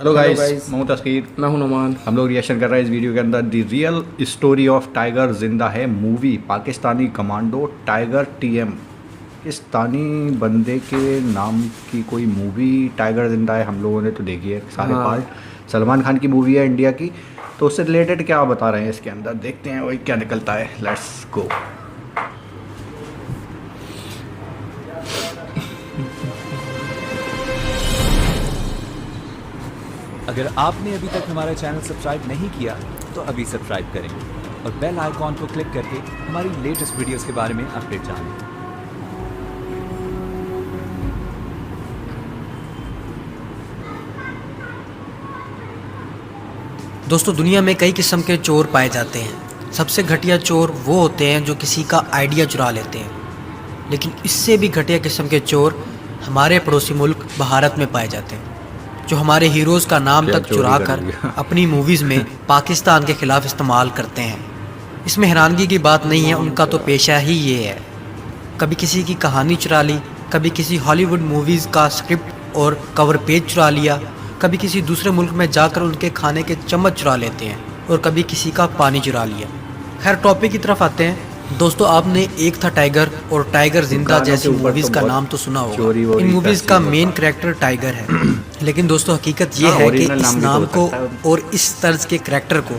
Hello guys, मैं तस्कीर। मैं हूं नुमान। हम लोग रिएक्शन कर रहे हैं इस वीडियो के अंदर the real story of tiger जिंदा है movie. Pakistani commando tiger TM, Pakistani बंदे के नाम की कोई मूवी टाइगर जिंदा है। हम लोगों ने तो देखी है सारे पार्ट। सलमान खान की मूवी है इंडिया की, तो उससे रिलेटेड क्या बता रहे हैं इसके अंदर, देखते हैं वही क्या निकलता है। Let's go. अगर आपने अभी तक हमारा चैनल सब्सक्राइब नहीं किया तो अभी सब्सक्राइब करें और बेल आइकॉन को क्लिक करके हमारी लेटेस्ट वीडियोस के बारे में अपडेट जानें। दोस्तों, दुनिया में कई किस्म के चोर पाए जाते हैं। सबसे घटिया चोर वो होते हैं जो किसी का आइडिया चुरा लेते हैं, लेकिन इससे भी घटिया किस्म के चोर हमारे पड़ोसी मुल्क भारत में पाए जाते हैं, जो हमारे हीरोज़ का नाम तक चुरा कर अपनी मूवीज़ में पाकिस्तान के ख़िलाफ़ इस्तेमाल करते हैं। इसमें हैरानगी की बात नहीं है, उनका तो पेशा ही ये है। कभी किसी की कहानी चुरा ली, कभी किसी हॉलीवुड मूवीज़ का स्क्रिप्ट और कवर पेज चुरा लिया, कभी किसी दूसरे मुल्क में जाकर उनके खाने के चम्मच चुरा लेते हैं, और कभी किसी का पानी चुरा लिया। खैर, टॉपिक की तरफ आते हैं। दोस्तों, आपने एक था टाइगर और टाइगर जिंदा जैसी मूवीज़ का नाम तो सुना होगा। इन मूवीज़ का मेन कैरेक्टर टाइगर है, लेकिन दोस्तों हकीकत ये है कि इस नाम को और इस तर्ज के कैरेक्टर को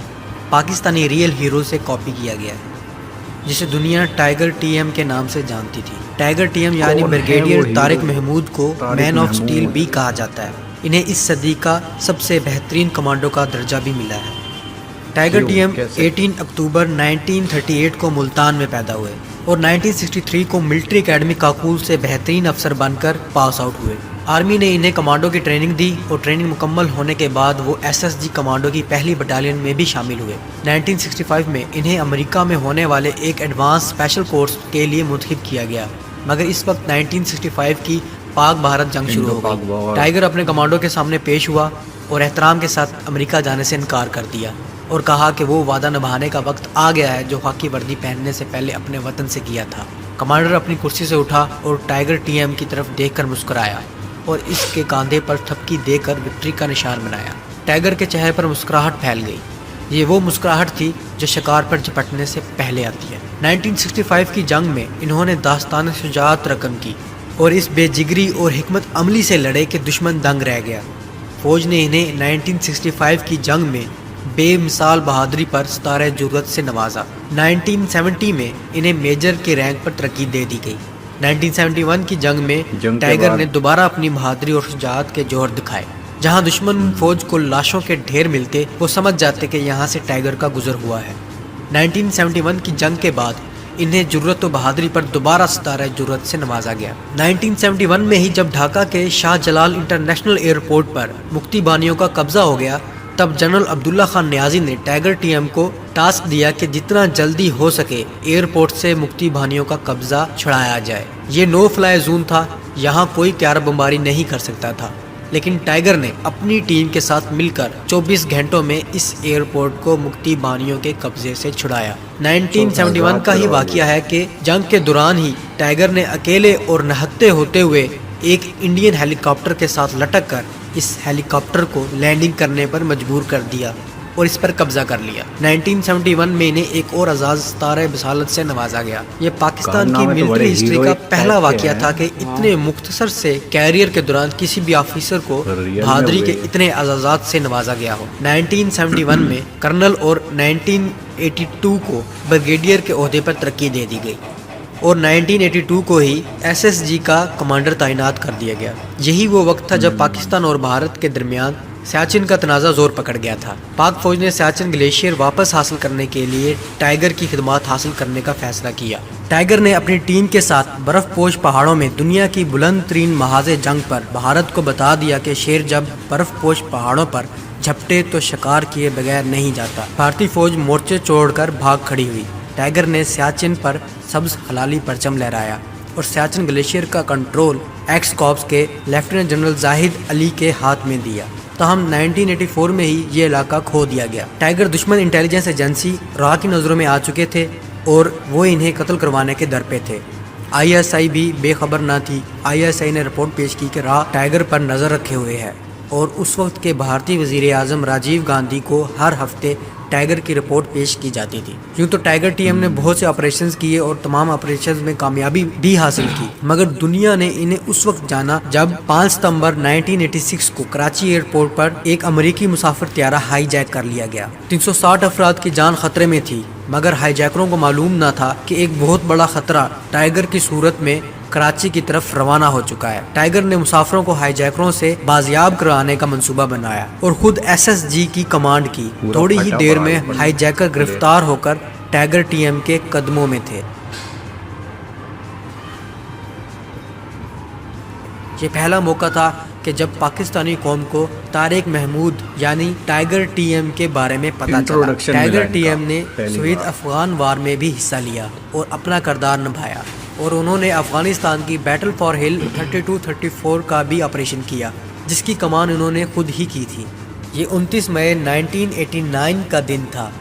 पाकिस्तानी रियल हीरो से कॉपी किया गया है, जिसे दुनिया टाइगर टीएम के नाम से जानती थी। टाइगर टीएम यानी ब्रिगेडियर तारिक महमूद को मैन ऑफ स्टील भी कहा जाता है। इन्हें इस सदी का सबसे बेहतरीन कमांडो का दर्जा भी मिला है। टाइगर टीएम 18 अक्टूबर 1938 को मुल्तान में पैदा हुए और 1963 को मिलिट्री एकेडमी काकूल से बेहतरीन अफसर बनकर पास आउट हुए। आर्मी ने इन्हें कमांडो की ट्रेनिंग दी और ट्रेनिंग मुकम्मल होने के बाद वो एसएसजी कमांडो की पहली बटालियन में भी शामिल हुए। 1965 में इन्हें अमेरिका में होने वाले एक एडवांस स्पेशल कोर्स के लिए मुंतखब किया गया, मगर इस वक्त 1965 की पाक भारत जंग शुरू हो गई। टाइगर अपने कमांडो के सामने पेश हुआ और एहतराम के साथ अमेरिका जाने से इनकार कर दिया और कहा कि वो वादा निभाने का वक्त आ गया है जो खाकी वर्दी पहनने से पहले अपने वतन से किया था। कमांडर अपनी कुर्सी से उठा और टाइगर टीएम की तरफ देखकर मुस्कुराया और इसके कंधे पर थपकी देकर विक्ट्री का निशान बनाया। टाइगर के चेहरे पर मुस्कुराहट फैल गई। ये वो मुस्कुराहट थी जो शिकार पर झपटने से पहले आती है। 1965 की जंग में इन्होंने दास्तान शुजाअत रकम की और इस बेजिगरी और हिकमत अमली से लड़े कि दुश्मन दंग रह गया। फौज ने इन्हें 1965 की जंग में बेमिसाल बहादुरी पर सितारे जुर्रत से नवाजा। 1970 में इन्हें मेजर के रैंक पर तरक्की दे दी गई। 1971 की जंग में टाइगर ने दोबारा अपनी बहादुरी और शुजाअत के जोहर दिखाए। जहां दुश्मन फौज को लाशों के ढेर मिलते, वो समझ जाते कि यहाँ से टाइगर का गुजर हुआ है। 1971 की जंग के बाद इन्हें जुर्रत और बहादुरी पर दोबारा सितारा जुर्रत से नवाजा गया। 1971 में ही जब ढाका के शाहजलाल इंटरनेशनल एयरपोर्ट पर मुक्ति बानियों का कब्जा हो गया, तब जनरल अब्दुल्ला खान नियाजी ने टाइगर टीएम को टास्क दिया कि जितना जल्दी हो सके एयरपोर्ट से मुक्ति बानियों का कब्जा छुड़ाया जाए। ये नो फ्लाई जोन था, यहाँ कोई त्यार बमबारी नहीं कर सकता था, लेकिन टाइगर ने अपनी टीम के साथ मिलकर 24 घंटों में इस एयरपोर्ट को मुक्ति बानियों के कब्जे से छुड़ाया। 1971 का ही वाकया है कि जंग के दौरान ही टाइगर ने अकेले और नहत्ते होते हुए एक इंडियन हेलीकॉप्टर के साथ लटक कर इस हेलीकॉप्टर को लैंडिंग करने पर मजबूर कर दिया और इस पर कब्जा कर लिया। 1971 में इन्हें एक और आज़ाद सितारे बिसालत से नवाजा गया। ये पाकिस्तान की मिलिट्री हिस्ट्री का पहला वाकया था कि इतने मुख्तसर से कैरियर के दौरान किसी भी ऑफिसर को बहादुरी के इतने एजाज़ात से नवाजा गया हो। 1971 में कर्नल और 1982 को ब्रिगेडियर के ओहदे पर तरक्की दे दी गई और 1982 को ही एसएसजी का कमांडर तैनात कर दिया गया। यही वो वक्त था जब पाकिस्तान और भारत के दरमियान सियाचिन का तनाज़ा जोर पकड़ गया था। पाक फौज ने सियाचिन ग्लेशियर वापस हासिल करने के लिए टाइगर की खिदमत हासिल करने का फैसला किया। टाइगर ने अपनी टीम के साथ बर्फपोश पहाड़ों में दुनिया की बुलंद तरीन महाज़े जंग पर भारत को बता दिया कि शेर जब बर्फपोश पहाड़ों पर झपटे तो शिकार किए बगैर नहीं जाता। भारतीय फौज मोर्चे छोड़कर भाग खड़ी हुई। टाइगर ने सियाचिन पर सब्ज हलाली परचम लहराया और सियाचिन ग्लेशियर का कंट्रोल एक्स कॉर्प्स के लेफ्टिनेंट जनरल जाहिद अली के हाथ में दिया। तहम 1984 में ही ये इलाका खो दिया गया। टाइगर दुश्मन इंटेलिजेंस एजेंसी रॉ की नज़रों में आ चुके थे और वो इन्हें कत्ल करवाने के दर पे थे। आईएसआई भी बेखबर ना थी। आईएसआई ने रिपोर्ट पेश की कि रॉ टाइगर पर नज़र रखे हुए है और उस वक्त के भारतीय वज़ीर आज़म राजीव गांधी को हर हफ्ते टाइगर की रिपोर्ट पेश की जाती थी। यूँ तो टाइगर टीएम ने बहुत से ऑपरेशंस किए और तमाम ऑपरेशंस में कामयाबी भी हासिल की, मगर दुनिया ने इन्हें उस वक्त जाना जब 5 सितंबर 1986 को कराची एयरपोर्ट पर एक अमेरिकी मुसाफिर त्यारा हाईजैक कर लिया गया। 360 अफराद की जान खतरे में थी, मगर हाईजैकरों को मालूम न था कि एक बहुत बड़ा खतरा टाइगर की सूरत में कराची की तरफ रवाना हो चुका है। टाइगर ने मुसाफिरों को हाईजैकरों से बाजियाब कराने का मंसूबा बनाया और खुद एसएसजी की कमांड की। थोड़ी ही देर में हाईजैकर गिरफ्तार होकर टाइगर टीएम के कदमों में थे। ये पहला मौका था कि जब पाकिस्तानी कौम को तारिक महमूद यानी टाइगर टीएम के बारे में पता चला। टाइगर टीएम ने शहीद अफगान वार में भी हिस्सा लिया और अपना किरदार निभाया, और उन्होंने अफगानिस्तान की बैटल फॉर हिल 32-34 का भी ऑपरेशन किया, जिसकी कमान उन्होंने खुद ही की थी। ये 29 मई 1989 का दिन था।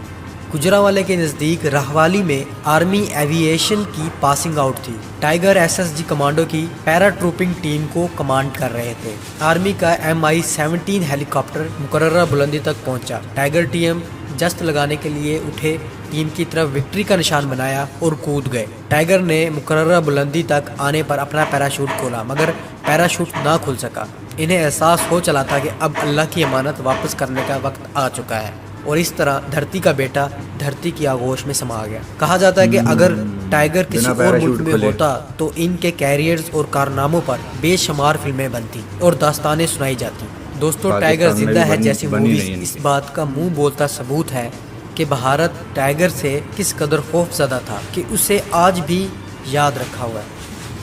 गुजरांवाले के नज़दीक रहवाली में आर्मी एविएशन की पासिंग आउट थी। टाइगर एसएसजी कमांडो की पैराट्रूपिंग टीम को कमांड कर रहे थे। आर्मी का MI-17 हेलीकॉप्टर मुकर्ररा बुलंदी तक पहुंचा। टाइगर टीएम जस्त लगाने के लिए उठे टीम की तरफ विक्ट्री का निशान बनाया और कूद गए। टाइगर ने मुकर्ररा बुलंदी तक आने पर अपना पैराशूट खोला, मगर पैराशूट ना खुल सका। इन्हें एहसास हो चला था कि अब अल्लाह की अमानत वापस करने का वक्त आ चुका है, और इस तरह धरती का बेटा धरती की आगोश में समा गया। कहा जाता है कि अगर टाइगर किसी और मुल्क में होता तो इनके कैरियर्स और कारनामों पर बेशुमार फिल्में बनती और दास्तानें सुनाई जाती। दोस्तों, टाइगर जिंदा है जैसी मूवीज इस बात का मुंह बोलता सबूत है कि भारत टाइगर से किस कदर खौफज़दा था कि उसे आज भी याद रखा हुआ है।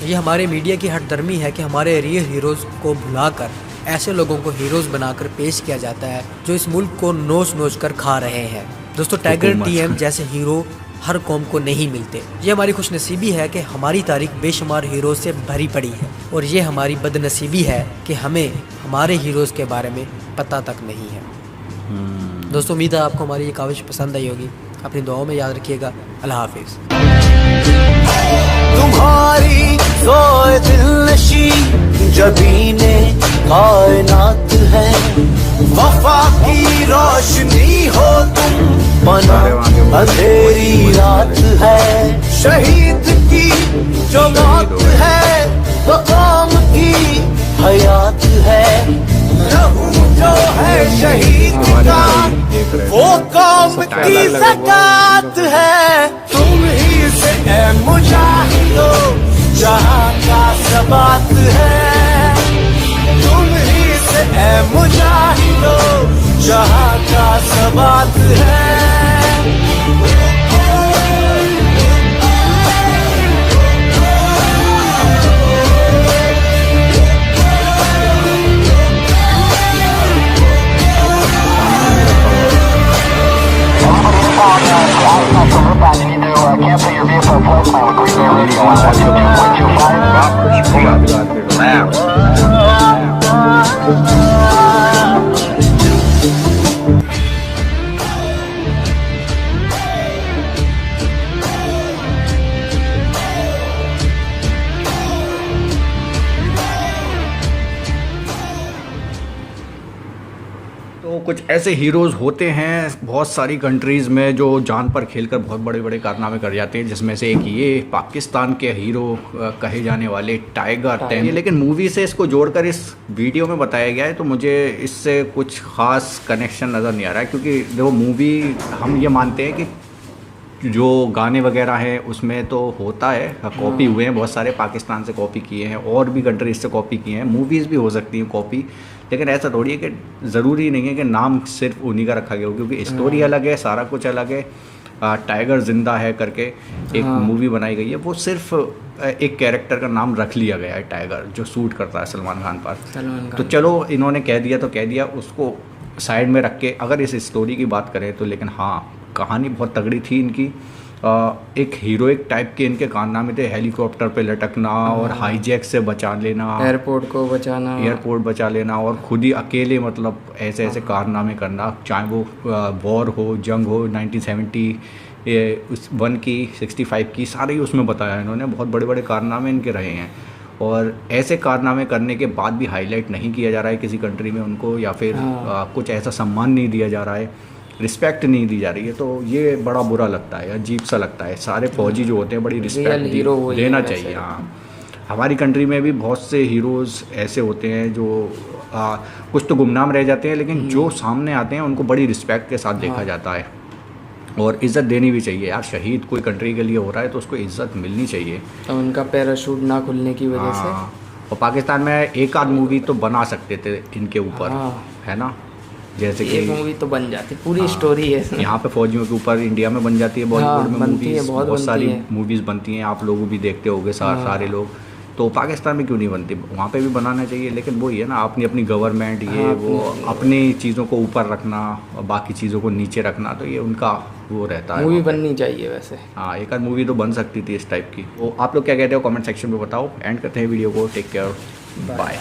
ये हमारे मीडिया की हठधर्मी है कि हमारे रियल हीरोज़ को भुलाकर ऐसे लोगों को हीरोज़ बनाकर पेश किया जाता है जो इस मुल्क को नोच नोच कर खा रहे हैं। दोस्तों, टाइगर टीएम जैसे हीरो हर कौम को नहीं मिलते। ये हमारी खुशनसीबी है कि हमारी तारीख बेशुमार हीरोज़ से भरी पड़ी है, और ये हमारी बदनसीबी है कि हमें हमारे हीरोज़ के बारे में पता तक नहीं है। दोस्तों, उम्मीद है आपको हमारी ये काविश पसंद आई होगी। अपनी दुआओं में याद रखिएगा। अल्लाह हाफिज़। तुम्हारी सोए दिलनशी जबीने कायनात है, वफा की रोशनी हो तुम, बना अंधेरी रात है। शहीद की जो मौत है वो कौम की हयात है। रहू जो है शहीद का वो कौम की ज़कात है। तुम ही से है मुजाहिदो जहां का सबात है। तुम ही से है मुजाहिदो जहां का सबात है। तो कुछ ऐसे हीरोज़ होते हैं बहुत सारी कंट्रीज़ में जो जान पर खेलकर बहुत बड़े बड़े कारनामे कर जाते हैं, जिसमें से एक ये पाकिस्तान के हीरो कहे जाने वाले टाइगर टीएम। लेकिन मूवी से इसको जोड़कर इस वीडियो में बताया गया है, तो मुझे इससे कुछ ख़ास कनेक्शन नज़र नहीं आ रहा है, क्योंकि वो मूवी हम ये मानते हैं कि जो गाने वगैरह हैं उसमें तो होता है, कॉपी हुए हैं बहुत सारे, पाकिस्तान से कॉपी किए हैं और भी कंट्रीज से कॉपी किए हैं, मूवीज़ भी हो सकती हैं कॉपी। लेकिन ऐसा थोड़ी है कि ज़रूरी नहीं है कि नाम सिर्फ उन्हीं का रखा गया हो, क्योंकि स्टोरी अलग है, सारा कुछ अलग है। टाइगर जिंदा है करके एक मूवी बनाई गई है, वो सिर्फ एक कैरेक्टर का नाम रख लिया गया है टाइगर, जो सूट करता है सलमान खान पर। तो चलो इन्होंने कह दिया तो कह दिया, उसको साइड में रख के अगर इस स्टोरी की बात करें तो, लेकिन हाँ कहानी बहुत तगड़ी थी इनकी। एक हीरोइक टाइप के इनके कारनामे थे, हेलीकॉप्टर पे लटकना और हाईजैक से बचा लेना, एयरपोर्ट बचा लेना, और खुद ही अकेले मतलब ऐसे ऐसे कारनामे करना, चाहे वो वॉर हो, जंग हो, 1971 की, 65 की, सारे ही उसमें बताया इन्होंने। बहुत बड़े बड़े कारनामे इनके रहे हैं। और ऐसे कारनामे करने के बाद भी हाईलाइट नहीं किया जा रहा है किसी कंट्री में उनको, या फिर कुछ ऐसा सम्मान नहीं दिया जा रहा है, रिस्पेक्ट नहीं दी जा रही है, तो ये बड़ा बुरा लगता है, अजीब सा लगता है। सारे फौजी जो होते हैं बड़ी रिस्पेक्ट देना चाहिए। हाँ, हमारी कंट्री में भी बहुत से हीरोज़ ऐसे होते हैं जो कुछ तो गुमनाम रह जाते हैं, लेकिन जो सामने आते हैं उनको बड़ी रिस्पेक्ट के साथ देखा जाता है और इज़्ज़त देनी भी चाहिए। यार शहीद कोई कंट्री के लिए हो रहा है तो उसको इज़्ज़त मिलनी चाहिए। तो उनका पैराशूट ना खुलने की वजह से हाँ, और पाकिस्तान में एक आध मूवी तो बना सकते थे इनके ऊपर, है ना, जैसे कि एक मूवी तो बन जाती, पूरी स्टोरी है। यहाँ पे फौजियों के ऊपर इंडिया में बन जाती है, बॉलीवुड में बनती है, मूवीज़, बहुत सारी बनती है। मूवीज़ बनती हैं, आप लोग भी देखते होंगे सारे लोग। तो पाकिस्तान में क्यों नहीं बनती? वहाँ पे भी बनाना चाहिए, लेकिन वही है ना, अपनी अपनी गवर्नमेंट वो अपनी चीज़ों को ऊपर रखना और बाकी चीज़ों को नीचे रखना, तो ये उनका वो रहता है। मूवी बननी चाहिए वैसे। हाँ, एक आध मूवी तो बन सकती थी इस टाइप की। वो आप लोग क्या कहते हो कमेंट सेक्शन में बताओ। एंड करते हैं वीडियो को। Take care, bye.